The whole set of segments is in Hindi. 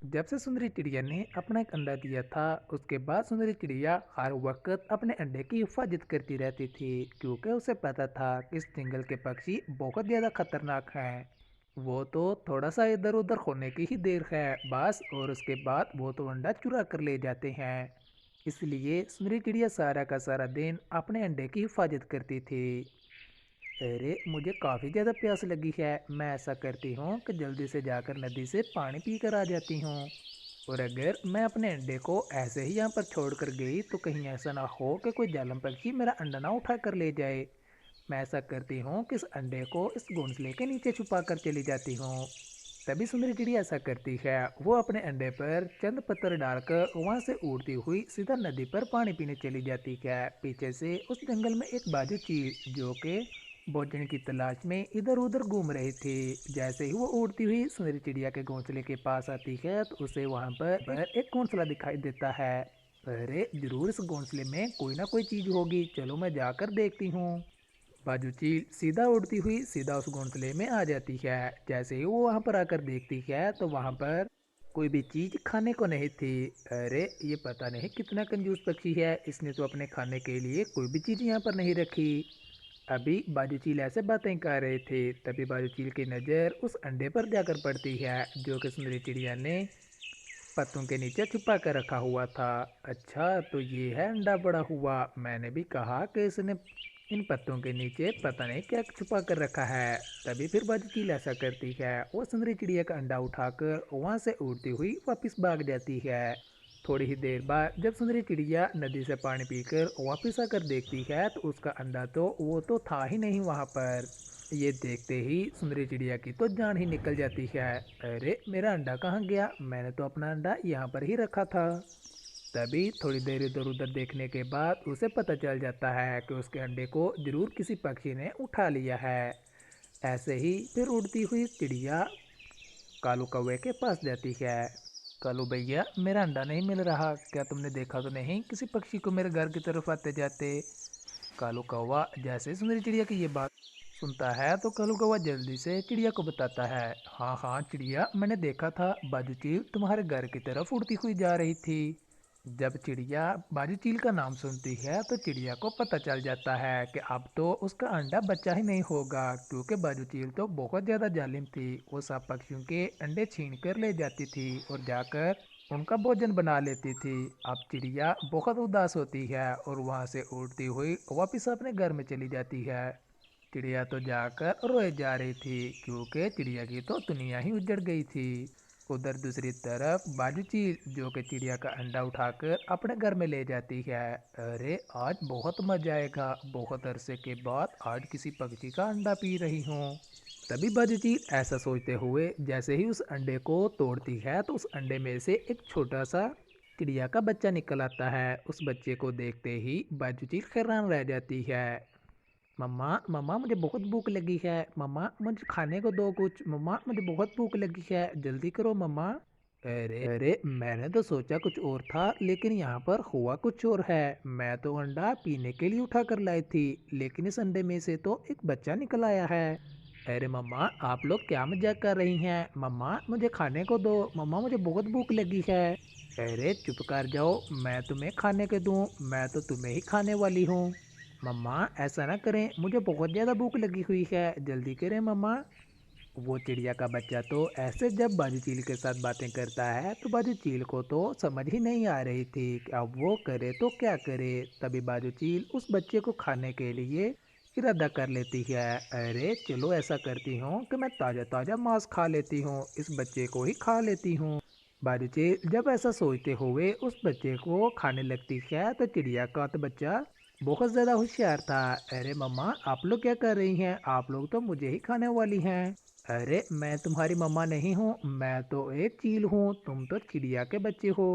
जब से सुंदरी चिड़िया ने अपना एक अंडा दिया था, उसके बाद सुंदरी चिड़िया हर वक्त अपने अंडे की हिफाजत करती रहती थी, क्योंकि उसे पता था कि इस जंगल के पक्षी बहुत ज़्यादा खतरनाक हैं। वो तो थोड़ा सा इधर उधर होने की ही देर है बस, और उसके बाद वो तो अंडा चुरा कर ले जाते हैं। इसलिए सुंदरी चिड़िया सारा का सारा दिन अपने अंडे की हिफाजत करती थी। अरे मुझे काफ़ी ज़्यादा प्यास लगी है। मैं ऐसा करती हूँ कि जल्दी से जाकर नदी से पानी पी कर आ जाती हूँ। और अगर मैं अपने अंडे को ऐसे ही यहाँ पर छोड़ कर गई तो कहीं ऐसा ना हो कि कोई जालम पक्षी मेरा अंडा ना उठा कर ले जाए। मैं ऐसा करती हूँ कि इस अंडे को इस घोंसले के नीचे छुपा कर चली जाती हूँ। तभी सुंदरी चिड़िया ऐसा करती है, वो अपने अंडे पर चंद पत्थर डालकर वहां से उड़ती हुई सीधा नदी पर पानी पीने चली जाती है। पीछे से उस जंगल में एक बाजू चील जो कि भोजन की तलाश में इधर उधर घूम रही थी। जैसे ही वो उड़ती हुई सुंदरी चिड़िया के घोंसले के पास आती है तो उसे वहां पर एक घोंसला दिखाई देता है। अरे जरूर इस घोंसले में कोई ना कोई चीज होगी, चलो मैं जाकर देखती हूँ। बाजू चील सीधा उड़ती हुई सीधा उस घोंसले में आ जाती है। जैसे ही वो वहां पर आकर देखती है तो वहां पर कोई भी चीज खाने को नहीं थी। अरे ये पता नहीं कितना कंजूस पक्षी है, इसने तो अपने खाने के लिए कोई भी चीज यहाँ पर नहीं रखी। अभी बाजू चील ऐसे बातें कर रहे थे, तभी बाजू चील की नज़र उस अंडे पर जाकर पड़ती है जो कि सुंदरी चिड़िया ने पत्तों के नीचे छुपा कर रखा हुआ था। अच्छा तो ये है अंडा पड़ा हुआ, मैंने भी कहा कि इसने इन पत्तों के नीचे पता नहीं क्या छुपा कर रखा है। तभी फिर बाजू चील ऐसा करती है, वो सुंदरी चिड़िया का अंडा उठाकर वहां से उड़ती हुई वापस भाग जाती है। थोड़ी ही देर बाद जब सुंदरी चिड़िया नदी से पानी पीकर वापस आकर देखती है तो उसका अंडा तो वो तो था ही नहीं वहां पर। ये देखते ही सुंदरी चिड़िया की तो जान ही निकल जाती है। अरे मेरा अंडा कहाँ गया, मैंने तो अपना अंडा यहाँ पर ही रखा था। तभी थोड़ी देर इधर उधर देखने के बाद उसे पता चल जाता है कि उसके अंडे को जरूर किसी पक्षी ने उठा लिया है। ऐसे ही फिर उड़ती हुई चिड़िया कालू कौवे के पास जाती है। कालू भैया मेरा अंडा नहीं मिल रहा, क्या तुमने देखा तो नहीं किसी पक्षी को मेरे घर की तरफ आते जाते। कालू कौवा जैसे ही सुंदरी चिड़िया की ये बात सुनता है तो कालू कौवा जल्दी से चिड़िया को बताता है। हाँ हाँ चिड़िया, मैंने देखा था बाजू चील तुम्हारे घर की तरफ उड़ती हुई जा रही थी। जब चिड़िया बाजू चील का नाम सुनती है तो चिड़िया को पता चल जाता है कि अब तो उसका अंडा बच्चा ही नहीं होगा, क्योंकि बाजू चील तो बहुत ज़्यादा जालिम थी। वो सब पक्षियों के अंडे छीन कर ले जाती थी और जाकर उनका भोजन बना लेती थी। अब चिड़िया बहुत उदास होती है और वहां से उड़ती हुई वापस अपने घर में चली जाती है। चिड़िया तो जाकर रोए जा रही थी, क्योंकि चिड़िया की तो दुनिया ही उजड़ गई थी। उधर दूसरी तरफ बाजू चील जो कि चिड़िया का अंडा उठाकर अपने घर में ले जाती है। अरे आज बहुत मजा आएगा, बहुत अरसे के बाद आज किसी पक्षी का अंडा पी रही हूँ। तभी बाजू चील ऐसा सोचते हुए जैसे ही उस अंडे को तोड़ती है तो उस अंडे में से एक छोटा सा चिड़िया का बच्चा निकल आता है। उस बच्चे को देखते ही बाजू चील हैरान रह जाती है। मम्मा मम्मा मुझे बहुत भूख लगी है, मम्मा मुझे खाने को दो कुछ, मम्मा मुझे बहुत भूख लगी है, जल्दी करो मम्मा। अरे मैंने तो सोचा कुछ और था लेकिन यहाँ पर हुआ कुछ और है। मैं तो अंडा पीने के लिए उठा कर लाई थी, लेकिन इस अंडे में से तो एक बच्चा निकल आया है। अरे मम्मा आप लोग क्या मजाक कर रही हैं, मम्मा मुझे खाने को दो, मम्मा मुझे बहुत भूख लगी है। अरे चुप कर जाओ, मैं तुम्हें खाने के दूं, मैं तो तुम्हें ही खाने वाली हूँ। मम्मा ऐसा ना करें, मुझे बहुत ज़्यादा भूख लगी हुई है, जल्दी करें मम्मा। वो चिड़िया का बच्चा तो ऐसे जब बाजू चील के साथ बातें करता है तो बाजू चील को तो समझ ही नहीं आ रही थी कि अब वो करे तो क्या करे। तभी बाजू चील उस बच्चे को खाने के लिए इरादा कर लेती है। अरे चलो ऐसा करती हूँ कि मैं ताज़ा ताज़ा मांस खा लेती हूँ, इस बच्चे को ही खा लेती हूँ। बाजू चील जब ऐसा सोचते हुए उस बच्चे को खाने लगती है तो चिड़िया का तो बच्चा बहुत ज़्यादा होशियार था। अरे मम्मा आप लोग क्या कर रही हैं, आप लोग तो मुझे ही खाने वाली हैं। अरे मैं तुम्हारी मम्मा नहीं हूँ, मैं तो एक चील हूँ, तुम तो चिड़िया के बच्चे हो।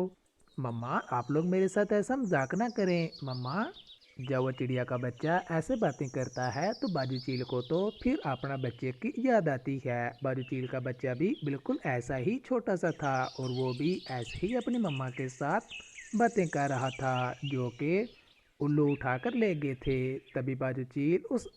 मम्मा आप लोग मेरे साथ ऐसा मजाक ना करें मम्मा। जब वो चिड़िया का बच्चा ऐसे बातें करता है तो बाजू चील को तो फिर अपना बच्चे की याद आती है। बाजू चील का बच्चा भी बिल्कुल ऐसा ही छोटा सा था और वो भी ऐसे ही अपनी मम्मा के साथ बातें कर रहा था जो कि उल्लू उठाकर ले गए थे। तभी बाजू चील उस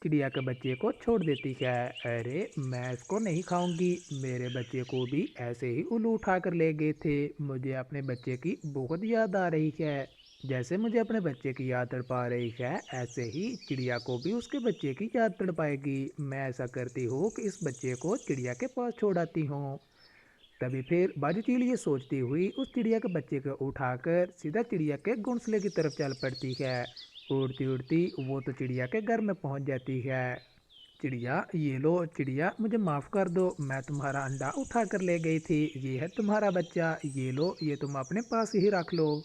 चिड़िया के बच्चे को छोड़ देती है। अरे मैं इसको नहीं खाऊंगी, मेरे बच्चे को भी ऐसे ही उल्लू उठा कर ले गए थे। मुझे अपने बच्चे की बहुत याद आ रही है। जैसे मुझे अपने बच्चे की याद तड़पा रही है, ऐसे ही चिड़िया को भी उसके बच्चे की याद तड़पाएगी। मैं ऐसा करती हूँ कि इस बच्चे को चिड़िया के पास छोड़ आती हूँ। तभी फिर बाजू चील ये सोचती हुई उस चिड़िया के बच्चे को उठाकर सीधा चिड़िया के घोंसले की तरफ चल पड़ती है। उड़ती उड़ती वो तो चिड़िया के घर में पहुंच जाती है। चिड़िया, ये लो चिड़िया, मुझे माफ़ कर दो, मैं तुम्हारा अंडा उठा कर ले गई थी। ये है तुम्हारा बच्चा, ये लो, ये तुम अपने पास ही रख लो।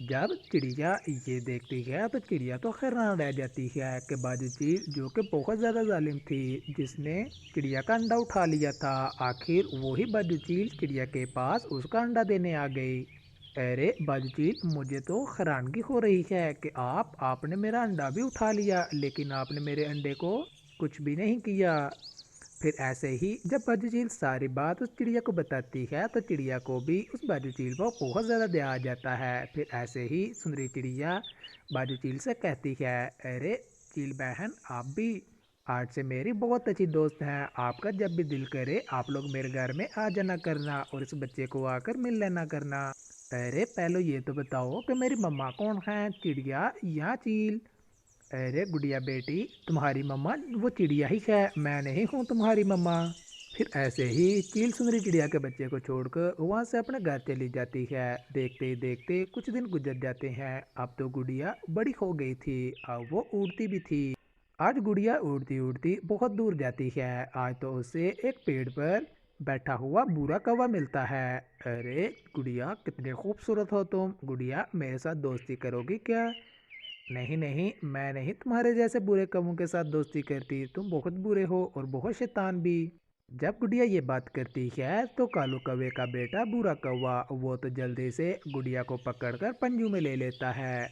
जब चिड़िया ये देखती है तो चिड़िया तो हैरान रह जाती है कि बाजू चील जो कि बहुत ज़्यादा जालिम थी, जिसने चिड़िया का अंडा उठा लिया था, आखिर वही बाजू चील चिड़िया के पास उसका अंडा देने आ गई। अरे बाजू चील, मुझे तो हैरानगी हो रही है कि आपने मेरा अंडा भी उठा लिया, लेकिन आपने मेरे अंडे को कुछ भी नहीं किया। फिर ऐसे ही जब बाजू चील सारी बात उस चिड़िया को बताती है तो चिड़िया को भी उस बाजू चील पर बहुत ज़्यादा दया आ जाता है। फिर ऐसे ही सुंदरी चिड़िया बाजू चील से कहती है, अरे चील बहन, आप भी आज से मेरी बहुत अच्छी दोस्त हैं। आपका जब भी दिल करे आप लोग मेरे घर में आ जाना करना और इस बच्चे को आकर मिल लेना करना। अरे पहले ये तो बताओ कि मेरी मम्मा कौन है, चिड़िया या चील? अरे गुड़िया बेटी, तुम्हारी मम्मा वो चिड़िया ही है, मैं नहीं हूँ तुम्हारी मम्मा। फिर ऐसे ही चील सुंदरी चिड़िया के बच्चे को छोड़कर वहाँ से अपने घर चली जाती है। देखते ही देखते कुछ दिन गुजर जाते हैं। अब तो गुड़िया बड़ी हो गई थी, अब वो उड़ती भी थी। आज गुड़िया उड़ती उड़ती बहुत दूर जाती है। आज तो उसे एक पेड़ पर बैठा हुआ बूढ़ा कौवा मिलता है। अरे गुड़िया, कितने खूबसूरत हो तुम। गुड़िया, मेरे साथ दोस्ती करोगी क्या? नहीं नहीं, मैं नहीं तुम्हारे जैसे बुरे कौवों के साथ दोस्ती करती, तुम बहुत बुरे हो और बहुत शैतान भी। जब गुड़िया ये बात करती है तो कालू कौवे का बेटा बुरा कौवा वो तो जल्दी से गुड़िया को पकड़कर पंजू में ले लेता है।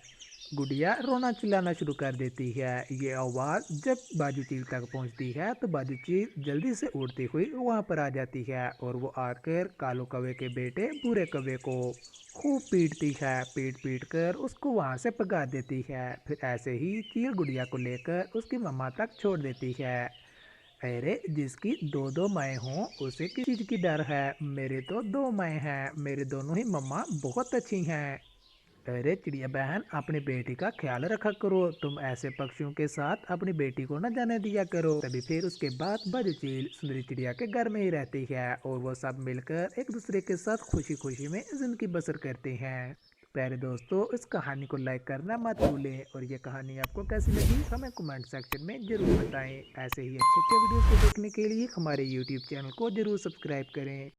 गुड़िया रोना चिल्लाना शुरू कर देती है। ये आवाज़ जब बाजू चील तक पहुंचती है तो बाजू चील जल्दी से उड़ती हुई वहां पर आ जाती है और वो आकर कालू कौवे के बेटे बुरे कौवे को खूब पीटती है। पीट पीट कर उसको वहां से भगा देती है। फिर ऐसे ही चील गुड़िया को लेकर उसकी मम्मा तक छोड़ देती है। अरे जिसकी दो दो माएँ हों उसे किस चीज़ की डर है। मेरे तो दो माएँ हैं, मेरे दोनों ही मम्मा बहुत अच्छी हैं। अरे चिड़िया बहन, अपनी बेटी का ख्याल रखा करो, तुम ऐसे पक्षियों के साथ अपनी बेटी को न जाने दिया करो। तभी फिर उसके बाद बाजू चील सुंदरी चिड़िया के घर में ही रहती है और वो सब मिलकर एक दूसरे के साथ खुशी खुशी में जिंदगी बसर करते हैं। प्यारे दोस्तों, इस कहानी को लाइक करना मत भूलें और ये कहानी आपको कैसी लगी हमें कमेंट सेक्शन में ज़रूर बताएं। ऐसे ही अच्छे अच्छे वीडियोस को देखने के लिए हमारे यूट्यूब चैनल को ज़रूर सब्सक्राइब करें।